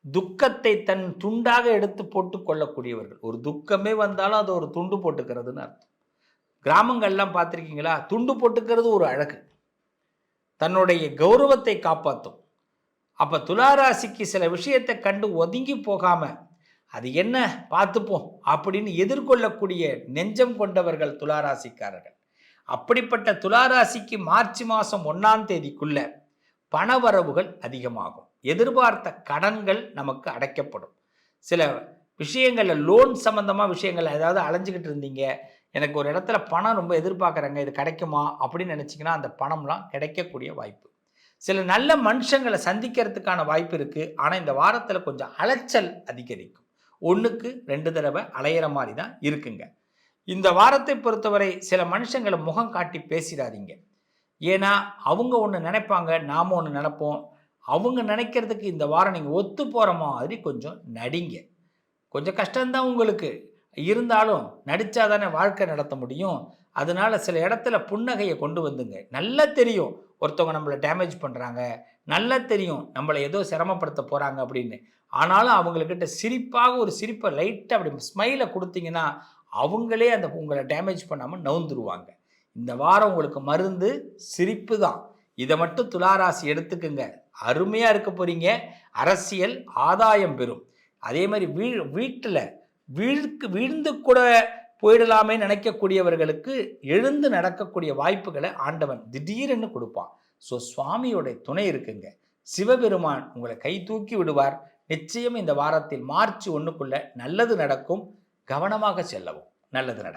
துக்கத்தை தன் துண்டாக எடுத்து போட்டு கொள்ளக்கூடியவர்கள். ஒரு துக்கமே வந்தாலும் அது ஒரு துண்டு போட்டுக்கிறதுன்னு அர்த்தம். கிராமங்கள்லாம் பார்த்துருக்கீங்களா? துண்டு போட்டுக்கிறது ஒரு அழகு. தன்னுடைய கௌரவத்தை காப்பாற்றும். அப்ப துளாராசிக்கு சில விஷயத்தை கண்டு ஒதுங்கி போகாம, அது என்ன பார்த்துப்போம் அப்படின்னு எதிர்கொள்ளக்கூடிய நெஞ்சம் கொண்டவர்கள் துளாராசிக்காரர்கள். அப்படிப்பட்ட துளாராசிக்கு மார்ச் மாதம் 1ஆம் தேதிக்குள்ள பணவரவுகள் அதிகமாகும். எதிர்பார்த்த கடன்கள் நமக்கு அடைக்கப்படும். சில விஷயங்களில் லோன் சம்பந்தமாக விஷயங்கள் ஏதாவது அலைஞ்சிக்கிட்டு இருந்தீங்க, எனக்கு ஒரு இடத்துல பணம் ரொம்ப எதிர்பார்க்குறேங்க, இது கிடைக்குமா அப்படின்னு நினச்சிங்கன்னா அந்த பணம்லாம் கிடைக்கக்கூடிய வாய்ப்பு. சில நல்ல மனுஷங்களை சந்திக்கிறதுக்கான வாய்ப்பு இருக்குது. ஆனால் இந்த வாரத்தில் கொஞ்சம் அலைச்சல் அதிகரிக்கும். 1க்கு 2 தடவை அலையிற மாதிரி தான் இருக்குங்க. இந்த வாரத்தை பொறுத்தவரை சில மனுஷங்களை முகம் காட்டி பேசிடாதீங்க. ஏன்னா அவங்க ஒன்று நினைப்பாங்க, நாம் ஒன்று நினைப்போம். அவங்க நினைக்கிறதுக்கு இந்த வாரம் நீங்கள் ஒத்து போகிற மாதிரி கொஞ்சம் நடிங்க. கொஞ்சம் கஷ்டம்தான் உங்களுக்கு, இருந்தாலும் நடித்தா தானே வாழ்க்கை நடத்த முடியும். அதனால் சில இடத்துல புன்னகையை கொண்டு வந்துங்க. நல்லா தெரியும் ஒருத்தவங்க நம்மளை டேமேஜ் பண்ணுறாங்க, நல்லா தெரியும் நம்மளை ஏதோ சிரமப்படுத்த போகிறாங்க அப்படின்னு. ஆனாலும் அவங்கக்கிட்ட சிரிப்பாக ஒரு சிரிப்பை லைட்டாக அப்படி ஸ்மைலை கொடுத்தீங்கன்னா அவங்களே அந்த உங்களை டேமேஜ் பண்ணாமல் நவுந்துருவாங்க. இந்த வாரம் உங்களுக்கு மருந்து சிரிப்பு தான். இதை மட்டும் துளாராசி எடுத்துக்குங்க. அருமையாக இருக்க போகிறீங்க. அரசியல் ஆதாயம் பெறும். அதே மாதிரி வீட்டில் வீழ்ந்து கூட போயிடலாமே நினைக்கக்கூடியவர்களுக்கு எழுந்து நடக்கக்கூடிய வாய்ப்புகளை ஆண்டவன் திடீரென்னு கொடுப்பான். ஸோ சுவாமியோட துணை இருக்குங்க. சிவபெருமான் உங்களை கை தூக்கி விடுவார். நிச்சயம் இந்த வாரத்தில் மார்ச் 1க்குள்ள நல்லது நடக்கும். கவனமாக செல்லவும். நல்லது நடக்கும்.